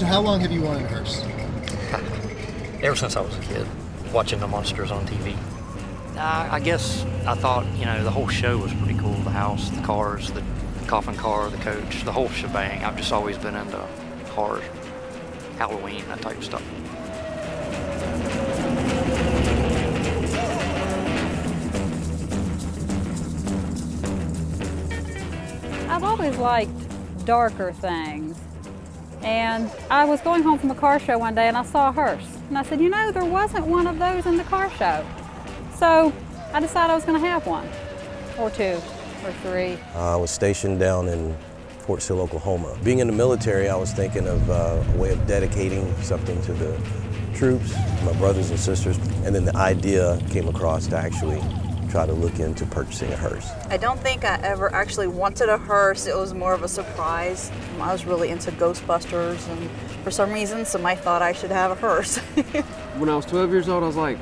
how long have you wanted a hearse? Ever since I was a kid, watching the monsters on TV. I guess I thought, the whole show was pretty cool. The house, the cars, the coffin car, the coach, the whole shebang. I've just always been into horror, Halloween, that type of stuff. I've always liked darker things. And I was going home from a car show one day and I saw a hearse. And I said, there wasn't one of those in the car show. So I decided I was going to have one, or two, or three. I was stationed down in Fort Sill, Oklahoma. Being in the military, I was thinking of a way of dedicating something to the troops, my brothers and sisters, and then the idea came across to actually try to look into purchasing a hearse. I don't think I ever actually wanted a hearse. It was more of a surprise. I was really into Ghostbusters, and for some reason, somebody thought I should have a hearse. When I was 12 years old, I was like,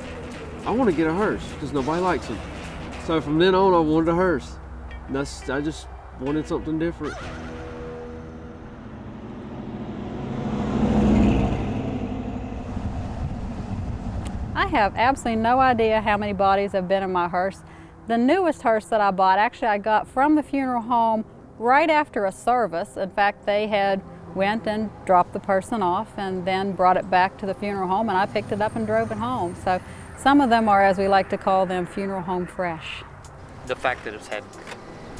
I want to get a hearse because nobody likes them. So from then on, I wanted a hearse. And I just wanted something different. I have absolutely no idea how many bodies have been in my hearse. The newest hearse that I bought, actually I got from the funeral home right after a service. In fact, they had went and dropped the person off and then brought it back to the funeral home, and I picked it up and drove it home. So some of them are, as we like to call them, funeral home fresh. The fact that it's had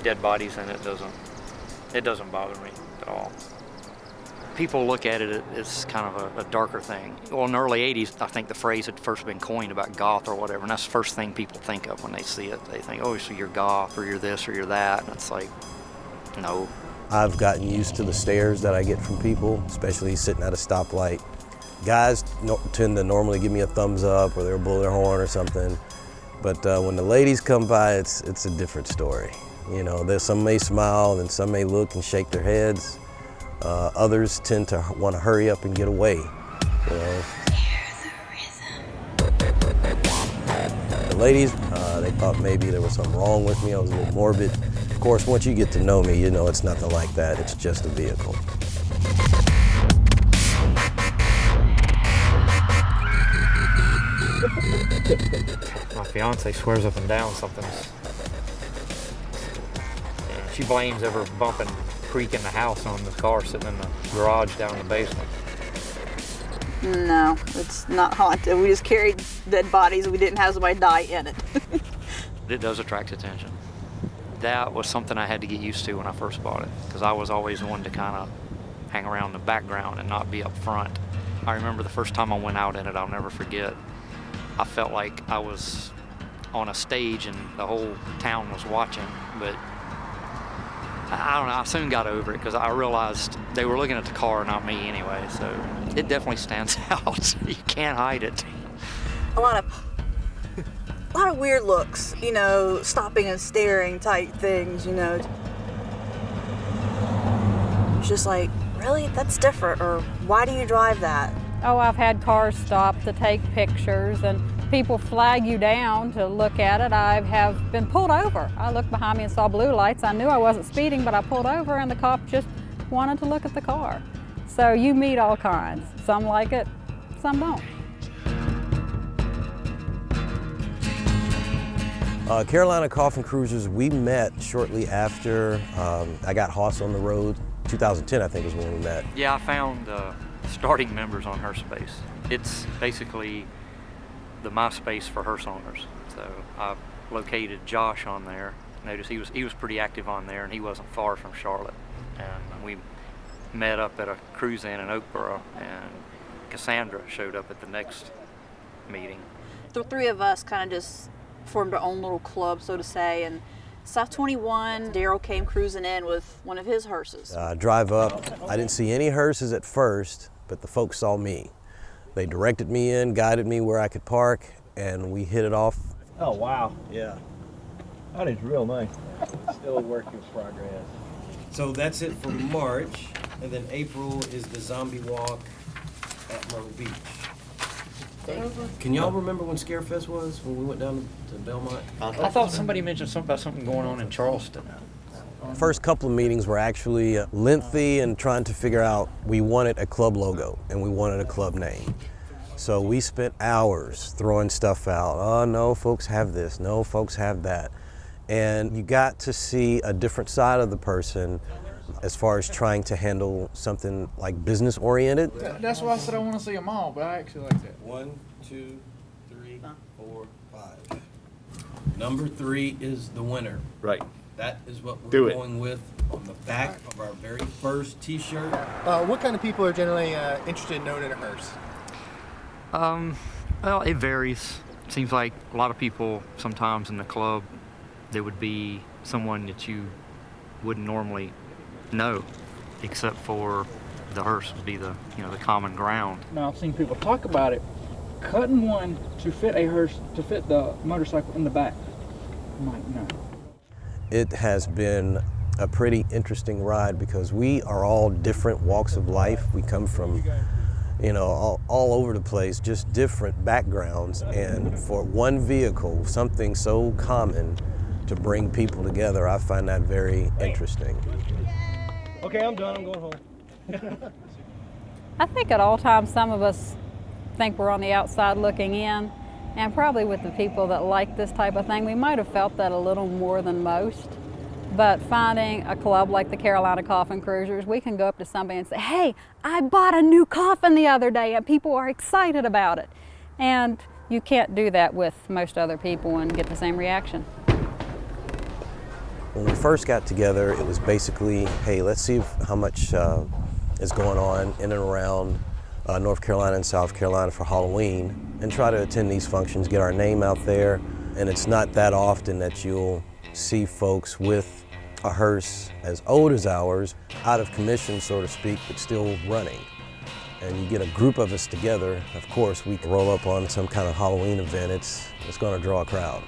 dead bodies in it doesn't bother me at all. People look at it as kind of a darker thing. Well, in the early 80s, I think the phrase had first been coined about goth or whatever, and that's the first thing people think of when they see it. They think, oh, so you're goth, or you're this, or you're that, and it's like, no. I've gotten used to the stares that I get from people, especially sitting at a stoplight. Guys tend to normally give me a thumbs up, or they'll blow their horn or something, but when the ladies come by, it's a different story. Some may smile, and some may look and shake their heads. Others tend to want to hurry up and get away. The ladies, they thought maybe there was something wrong with me. I was a little morbid. Of course, once you get to know me, it's nothing like that. It's just a vehicle. My fiance swears up and down something's. She blames ever bumping creak in the house on the car sitting in the garage down in the basement. No, it's not haunted. We just carried dead bodies. We didn't have somebody die in it. It does attract attention. That was something I had to get used to when I first bought it, because I was always one to kind of hang around the background and not be up front. I remember the first time I went out in it, I'll never forget. I felt like I was on a stage and the whole town was watching, but I don't know, I soon got over it because I realized they were looking at the car, not me anyway, so it definitely stands out. You can't hide it. A lot of weird looks, stopping and staring type things, It's just like, really? That's different, or why do you drive that? Oh, I've had cars stop to take pictures, and people flag you down to look at it. I have been pulled over. I looked behind me and saw blue lights. I knew I wasn't speeding, but I pulled over and the cop just wanted to look at the car. So you meet all kinds. Some like it, some don't. Carolina Coffin Cruisers, we met shortly after I got Hearse on the road. 2010, I think, is when we met. Yeah, I found starting members on Hearse Space. It's basically the MySpace for Hearse owners. So I located Josh on there. Noticed he was pretty active on there, and he wasn't far from Charlotte. And we met up at a cruise-in in Oakboro, and Cassandra showed up at the next meeting. The three of us kind of just formed our own little club, so to say, and South 21, Daryl came cruising in with one of his hearses. Drive up. I didn't see any hearses at first, but the folks saw me. They directed me in, guided me where I could park, and we hit it off. Oh, wow. Yeah. That is real nice. Still a work in progress. So that's it for March, and then April is the zombie walk at Myrtle Beach. Can y'all remember when Scarefest was, when we went down to Belmont? I thought somebody mentioned something about something going on in Charleston. First couple of meetings were actually lengthy and trying to figure out, we wanted a club logo and we wanted a club name. So we spent hours throwing stuff out. Oh, no, folks have this. No, folks have that. And you got to see a different side of the person as far as trying to handle something like business oriented. That's why I said I want to see them all, but I actually like that. 1, 2, 3, 4, 5. Number 3 is the winner. Right. That is what Do we're it. going with on the back of our very first T-shirt. What kind of people are generally interested in knowing a hearse? Well, it varies. Seems like a lot of people sometimes in the club, there would be someone that you wouldn't normally know, except for the hearse would be the the common ground. Now I've seen people talk about it, cutting one to fit a hearse, to fit the motorcycle in the back. I'm like, no. It has been a pretty interesting ride because we are all different walks of life. We come from, all over the place, just different backgrounds. And for one vehicle, something so common to bring people together, I find that very interesting. Okay, I'm done. I'm going home. I think at all times some of us think we're on the outside looking in, and probably with the people that like this type of thing, we might have felt that a little more than most. But finding a club like the Carolina Coffin Cruisers, we can go up to somebody and say, hey, I bought a new coffin the other day, and people are excited about it. And you can't do that with most other people and get the same reaction. When we first got together, it was basically, hey, let's see how much is going on in and around North Carolina and South Carolina for Halloween, and try to attend these functions, get our name out there. And it's not that often that you'll see folks with a hearse as old as ours, out of commission, so to speak, but still running. And you get a group of us together, of course, we can roll up on some kind of Halloween event, it's going to draw a crowd.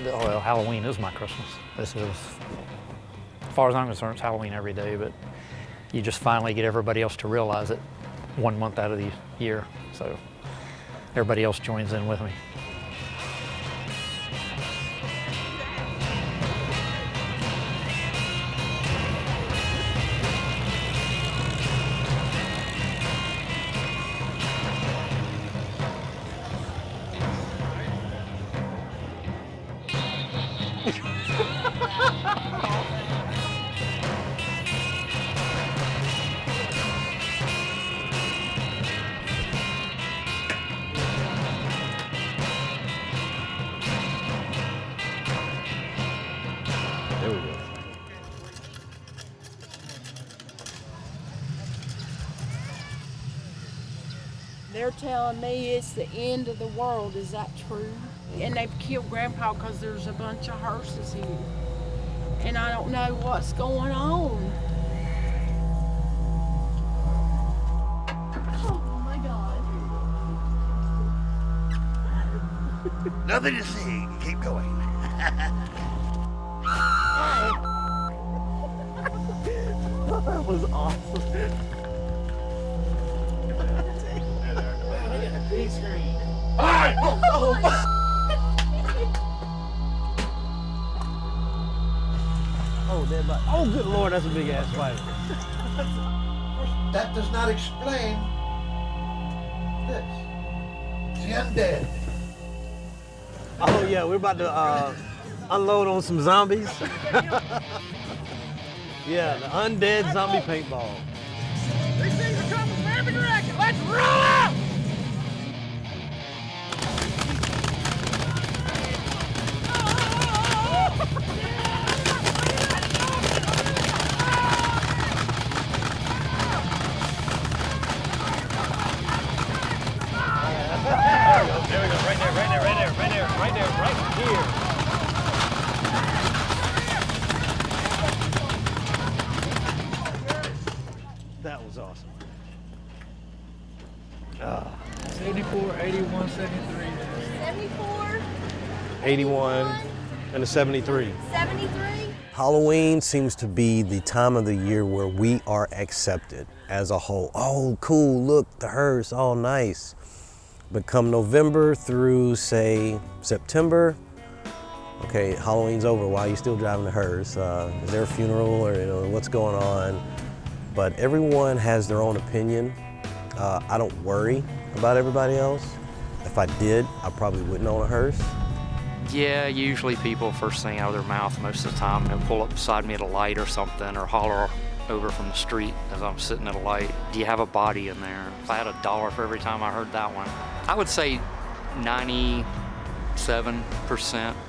Well, Halloween is my Christmas. This is, as far as I'm concerned, it's Halloween every day, but you just finally get everybody else to realize it 1 month out of the year. So everybody else joins in with me. There we go. They're telling me it's the end of the world. Is that true? And they've killed Grandpa because there's a bunch of hearses here. And I don't know what's going on. Oh my God. Nothing to see. Keep going. That was awesome. Oh, they're like, Oh, good Lord, that's a big ass spider. that does not explain this. The undead. Oh yeah, we're about to unload on some zombies. Yeah, the undead zombie paintball. These things are coming from every direction. Let's roll out! There we go, right there, right there, right there, right there, right there, right here. That was awesome. 74, 81, 73. 74, 81 and a 73. 73. Halloween seems to be the time of the year where we are accepted as a whole. Oh, cool, look, the hearse, all nice. But come November through, say, September, Okay, Halloween's over, why are you still driving the hearse? Is there a funeral, or what's going on? But everyone has their own opinion. I don't worry about everybody else. If I did, I probably wouldn't own a hearse. Yeah, usually people, first thing out of their mouth most of the time, they'll pull up beside me at a light or something, or holler over from the street as I'm sitting at a light, do you have a body in there? If I had $1 for every time I heard that one, I would say 97%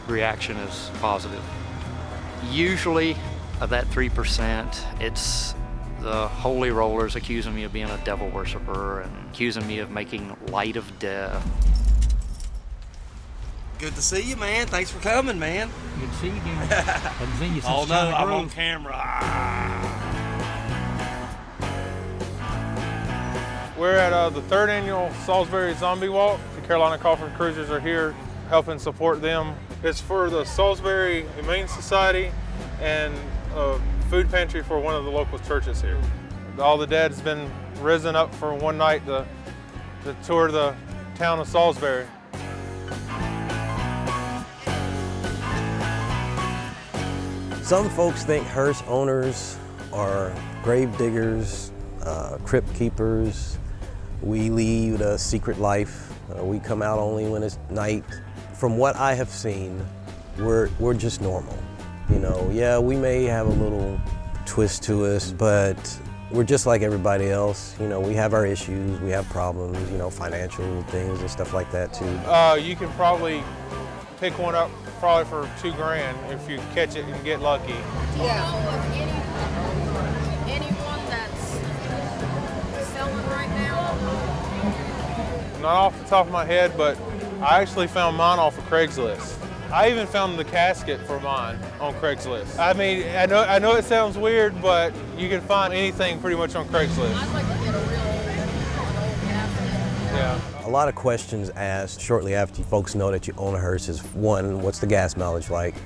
reaction is positive. Usually of that 3%, it's the holy rollers accusing me of being a devil worshiper and accusing me of making light of death. Good to see you, man. Thanks for coming, man. Good to see you again. Haven't seen you since Oh no, Johnny I'm Grove. on camera. We're at the 3rd annual Salisbury Zombie Walk. The Carolina Coffin Cruisers are here helping support them. It's for the Salisbury Humane Society and a food pantry for one of the local churches here. All the dads been risen up for one night to tour the town of Salisbury. Some folks think hearse owners are grave diggers, crypt keepers. We lead a secret life. We come out only when it's night. From what I have seen, we're just normal. Yeah, we may have a little twist to us, but we're just like everybody else. We have our issues, we have problems, financial things and stuff like that too. You can probably pick one up probably for $2,000 if you catch it and get lucky. Yeah. Anyone that's selling right now? Not off the top of my head, but I actually found mine off of Craigslist. I even found the casket for mine on Craigslist. I mean, I know it sounds weird, but you can find anything pretty much on Craigslist. I'd like to get a real old casket. Yeah. A lot of questions asked shortly after folks know that you own a hearse is, 1, what's the gas mileage like?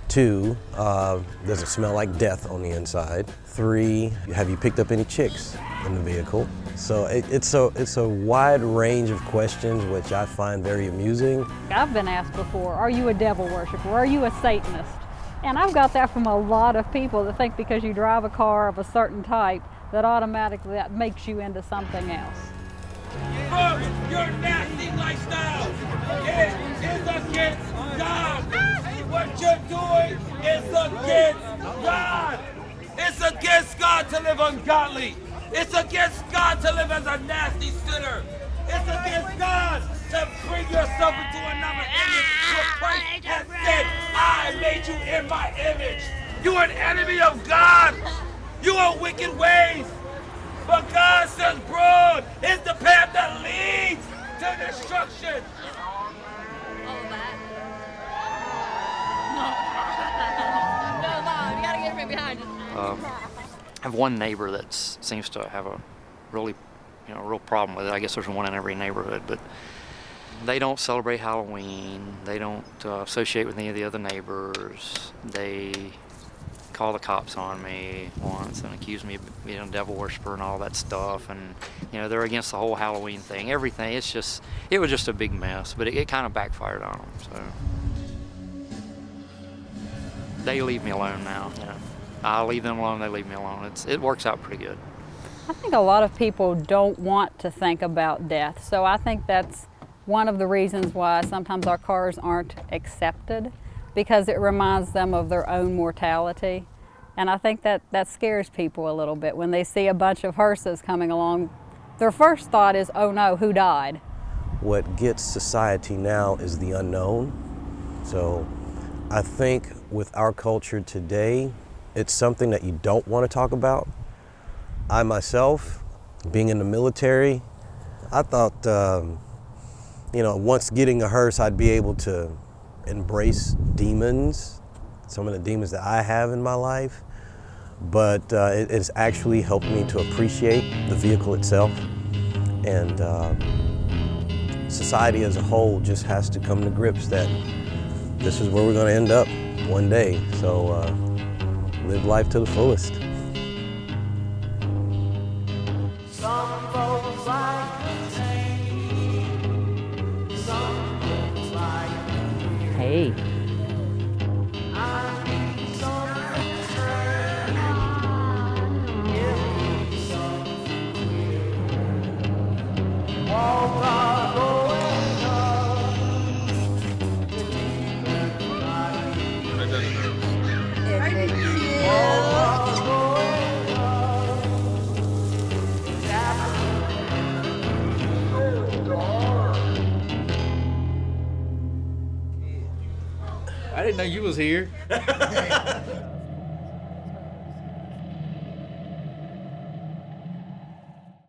2, does it smell like death on the inside? 3, have you picked up any chicks in the vehicle? So it's a wide range of questions, which I find very amusing. I've been asked before, are you a devil worshiper? Are you a Satanist? And I've got that from a lot of people that think because you drive a car of a certain type, that automatically that makes you into something else. Folks, your nasty lifestyle is against God. What you're doing is against God. It's against God to live ungodly. It's against God to live as a nasty sinner. It's against God to bring yourself into another image. What Christ has said, I made you in my image. You are an enemy of God. You are wicked ways. But God says broad is the path that leads to destruction. No, you gotta get right behind it. I have one neighbor that seems to have a really, real problem with it. I guess there's one in every neighborhood, but they don't celebrate Halloween. They don't associate with any of the other neighbors. They called the cops on me once and accused me of being a devil worshiper and all that stuff. And they're against the whole Halloween thing, everything. It was just a big mess, but it kind of backfired on them. So they leave me alone now. I leave them alone, they leave me alone. It works out pretty good. I think a lot of people don't want to think about death, so I think that's one of the reasons why sometimes our cars aren't accepted, because it reminds them of their own mortality. And I think that scares people a little bit when they see a bunch of hearses coming along. Their first thought is, oh no, who died? What gets society now is the unknown. So I think with our culture today, it's something that you don't want to talk about. I myself, being in the military, I thought, once getting a hearse, I'd be able to embrace demons, some of the demons that I have in my life. But it's actually helped me to appreciate the vehicle itself. And society as a whole just has to come to grips that this is where we're going to end up one day. So live life to the fullest. Some folks like the tame, some folks like the Hey. didn't know you was here.